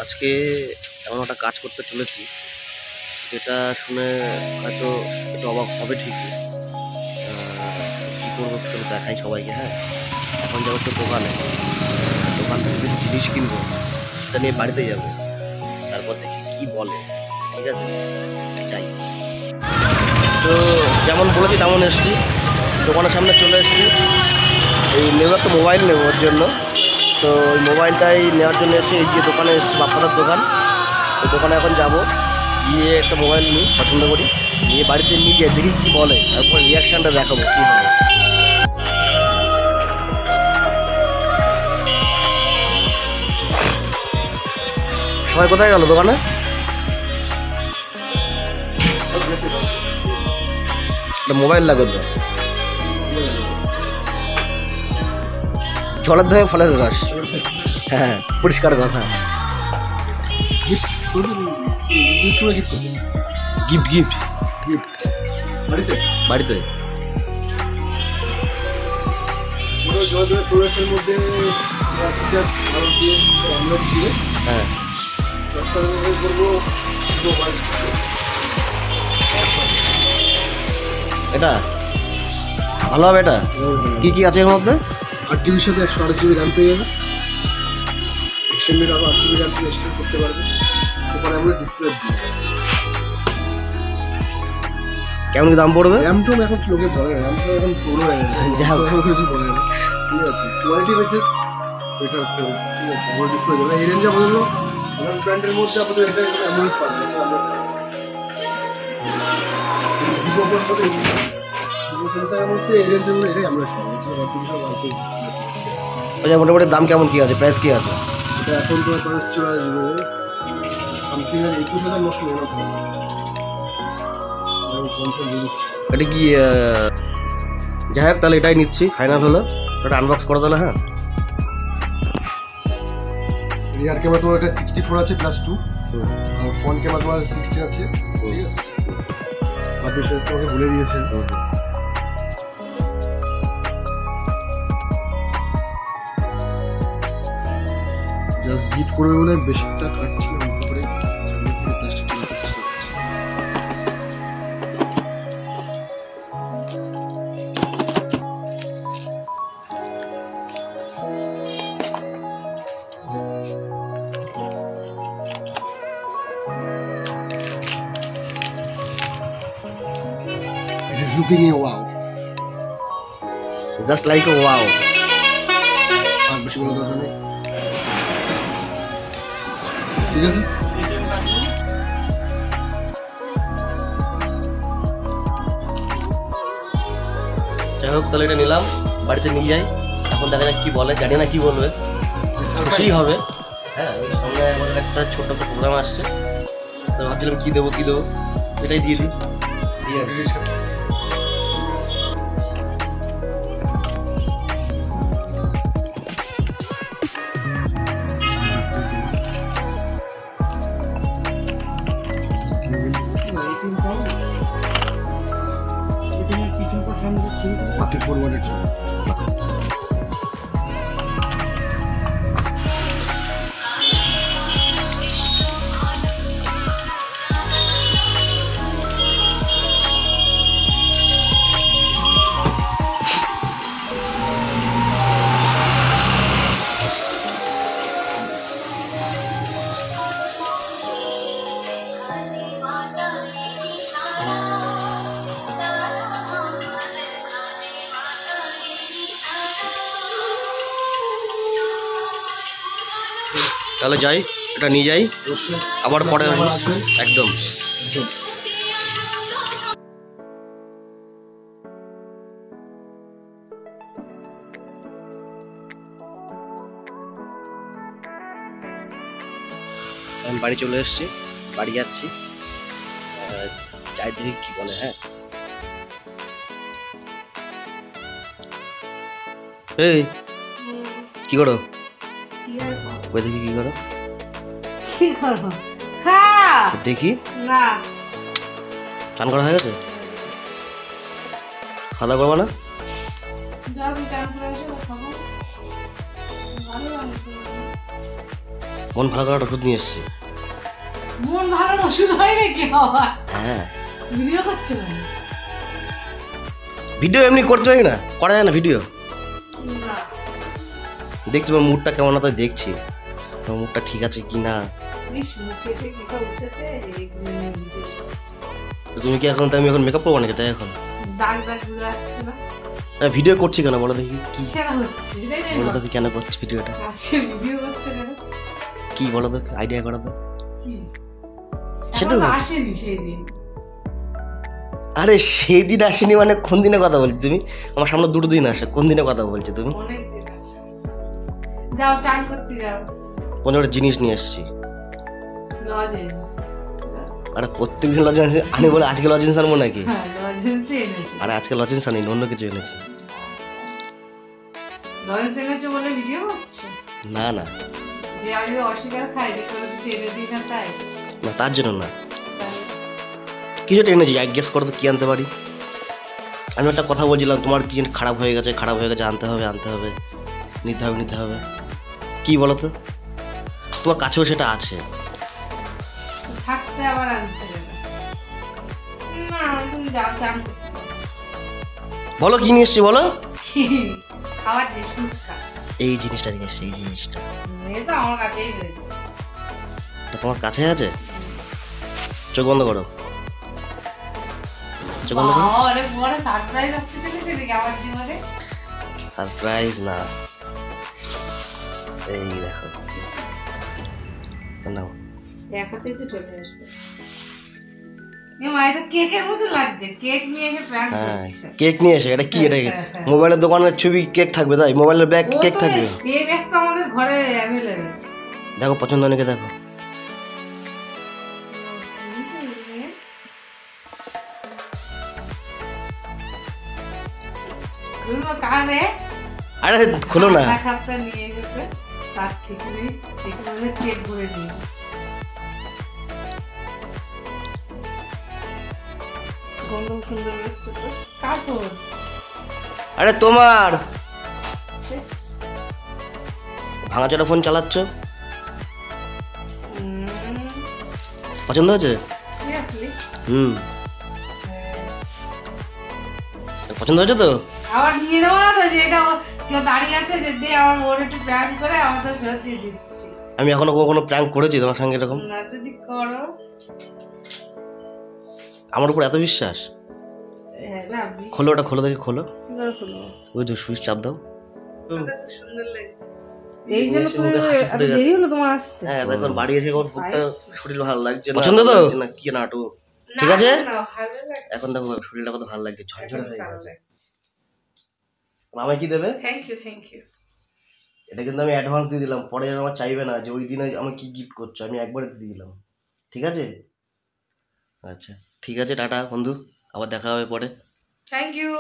আজকে এমন একটা কাজ করতে চলেছি যেটা শুনে হয়তো একটু অবাক হবে ঠিকই। কী করবো একটু দেখাই সবাইকে। হ্যাঁ, এখন যাবো তো দোকানে, দোকান থেকে কিছু জিনিস কিনবো, সেটা নিয়ে বাড়িতে যাবো, তারপর দেখি কী বলে। ঠিক আছে, যাই। তো যেমন বলেছি তেমন এসছি, দোকানের সামনে চলে এসছি। এই নেব একটা মোবাইল নেব ওর জন্য। তো ওই মোবাইলটাই নেওয়ার জন্য এসে এই যে দোকানে এসেছি, বাপ্পাদার দোকান। তো দোকানে এখন যাবো, গিয়ে একটা মোবাইল নিই, পছন্দ করি, নিয়ে বাড়িতে নিয়ে গিয়ে দেখি কী বলে, তারপর রিয়াকশানটা দেখাবো কী হবে। সবাই কোথায় গেল দোকানে? একটা মোবাইল লাগবে তো, জলের ধরে ফলের রস। হ্যাঁ, পরিষ্কার কথা। গিফট গিফট বাড়িতে বাড়িতে হ্যাঁ, এটা ভালো হবে। এটা কি কি আছে এর মধ্যে? 8 জিবির সাথে 128 জিবি র্যাম পেয়ে যাবে। এক্সটেন্ডেড আরও 8 জিবি র্যাম এক্সটেন্ড করতে পারবে। এরপরে আমরা ডিসপ্লে দিই। কেমন দাম পড়বে? র্যামটা এখন লোকে বলে না, র্যামটা এখন পুরো হয়ে গেছে। বলে না, ঠিক আছে। কোয়ালিটি বেসিস এটা ঠিক আছে। আমরা ডিসপ্লে দেবো এই রেঞ্জে বললো ওনার ব্র্যান্ডের মধ্যে আপনাদের এটা এমন পাবেন। আমরা আচ্ছা, মোটামুটি দাম কেমন কি আছে, প্রাইস কি আছে? এটা এখন তো প্রাইস চলে আসবে সামথিং 21,999। এটা কি যাই হোক, তাহলে এটাই নিচ্ছি, ফাইনাল হলো। এটা আনবক্স করে দিলে। হ্যাঁ, রিয়ার ক্যামেরা তোমার এটা 64 আছে +2, আর ফ্রন্ট ক্যামেরা তোমার 60 আছে। ঠিক আছে, বাকি সেটা তোমাকে বলে দিয়েছে। জাস্ট গিফট করবে বলে বেশিটা কাটছি না করে plastic looking a wow, just like a wow. আর বেশি বলা দরকার নেই। ঠিক আছে, যাই হোক, তাহলে এটা নিলাম, বাড়িতে নিয়ে যাই। এখন দেখা যাক কী বলে, জানি না কী বলবে, খুশি হবে। হ্যাঁ, সামনে আমাদের একটা ছোট্ট একটা প্রোগ্রাম আসছে, তো ভাবছিলাম কী দেবো এটাই দিয়ে দিই। তাহলে যাই, এটা নিয়ে যাই, আবার পরে আসবে। একদম আমি বাড়ি চলে এসেছি, বাড়ি যাচ্ছি, যাই দেখি কি বলে। হ্যাঁ, এই কি করো? ওই দেখি কি করো, দেখি না চান করা হয়ে গেছে, খাওয়া দাওয়া করবো না? মন ভালো করার ওষুধ নিয়ে এসেছি। মন ভালো ওষুধ হয় নাকি আবার? হ্যাঁ, ভিডিও করছো না? ভিডিও এমনি করতে পারি না, করা যায় না ভিডিও। না দেখছি তোমার মুডটা কেমন, তাই দেখছি তোমার মুডটা ঠিক আছে কি না। ইস, মুখে এসে কি সব উঠেছে, এইগুলো নিয়ে ভিডিও করছি। তো তুমি কি এখন, আমি এখন মেকআপ করবো নাকি? তাই এখন দাগ দাগ বুঝে যাচ্ছে না? ভিডিও করছি কেন বলো দেখি? কি কেন হচ্ছে এটাই জানি বলো না। দেখি কেন করছি ভিডিওটা? আজকে ভিডিও করছে কেন? কি বলো তো, আইডিয়া করো তো। কি সেটা এখনো তো বল। আসেনি সেই দিন। আরে সেই দিন আসেনি মানে কোন দিনে কথা বলছো তুমি? আমার সামনে দুটো দিন আসে, কোন দিনে কথা বলছো তুমি? অনেক দিন আছে। যাও চান করতে যাও। কোনো একটা জিনিস নিয়ে এসেছি। লজেন্স। আরে প্রত্যেকদিন লজেন্স আনি বলে আজকে লজেন্স আনবো নাকি? হ্যাঁ লজেন্সই এনেছি। আরে আজকে লজেন্স আনি, অন্য কিছু এনেছি। লজেন্স এনেছো বলে ভিডিও করছো? না না যে আমি অস্বীকার খাই যে কোনো কিছু এনে দিই না তাই? না, তার জন্য না, তাহলে কিছু একটা এনেছি। গেস করো তো কি আনতে পারি। আমি একটা কথা বলছিলাম, তোমার কি খারাপ হয়ে গেছে, খারাপ হয়ে গেছে, আনতে হবে আনতে হবে, নিতে হবে নিতে হবে। কি বলো তো, তোমার কাছেও সেটা আছে। থাকতে আবার আনছে কেন? না তুমি যাও চান করতে যাও। বলো কি নিয়ে এসছি বলো। কি? খাবার যে ফুচকা। এই জিনিসটা নিয়ে এসছি, এই জিনিসটা। এ তো আমার কাছেই রয়েছে। এটা তোমার কাছে আছে? চোখ বন্ধ করো, চোখ বন্ধ করো। বাবা, অনেক বড় সারপ্রাইজ আসতে চলেছে নাকি আমার জীবনে? সারপ্রাইজ না, এই দেখো নাও। এক হাতেই তো চলে আসবে। এ মা, এটা কেকের মতো লাগছে। কেক নিয়ে এসে প্র্যাঙ্ক হ্যাঁ, করছে। কেক নিয়ে এসে, এটা কি? এটা হ্যাঁ, হ্যাঁ। মোবাইলের দোকানের ছবি কেক থাকবে তাই? মোবাইলের ব্যাগ ও কেক তো থাকবে? এই ব্যাগ তো আমাদের ঘরে অ্যাভেলেবেল। দেখো পছন্দ অনেকে, দেখো। কানে আরে খোলো না। কাপটা নিয়ে গেছে, তার ঠিক নেই, ঠিক মনে কেক ভরে দিয়ে গন্ধ সুন্দর লাগছে তো। কাপড় আরে তোমার ভাঙাচোরা ফোন চালাচ্ছ, পছন্দ হয়েছে? সিরিয়াসলি? হুম, পছন্দ হয়েছে তো? আবার নিয়ে নেবো না তো, যে এটা কেউ দাঁড়িয়ে আছে যে দিয়ে আমার ওর একটু প্ল্যান করে আমাদের ফেরত দিয়ে দিচ্ছি। আমি এখনো কোনো প্র্যাঙ্ক করেছি তোমার সঙ্গে এরকম? না যদি করো। আমার উপর এত বিশ্বাস? হ্যাঁ না, খোলো, ওটা খোলো দেখি, খোলো। কি করে খুলবো? ওই যে সুইচ চাপ দাও। এটা খুব সুন্দর লাগছে। এই জন্য এসে মুখে হাসি ফুটে এত দেরি হলো তোমার আসতে? হ্যাঁ, এখন বাড়ি এসে এখন ফুটটা শরীর ভালো লাগছে না। পছন্দ তো? লাগছে না, কি নাটক। ঠিক আছে? না, না, ভালো লাগছে। এখন দেখো শরীরটা কত ভালো লাগছে, ঝরঝরে হয়ে ভালো গেছে। লাগছে। আমায় কি দেবে? Thank you, thank you. এটা কিন্তু আমি অ্যাডভান্স দিয়ে দিলাম, পরে যেন আমার চাইবে না যে ওই দিনে আমি কি গিফট করছো, আমি একবারে দিয়ে দিলাম। ঠিক আছে? আচ্ছা ঠিক আছে, টাটা বন্ধু, আবার দেখা হবে পরে। Thank you.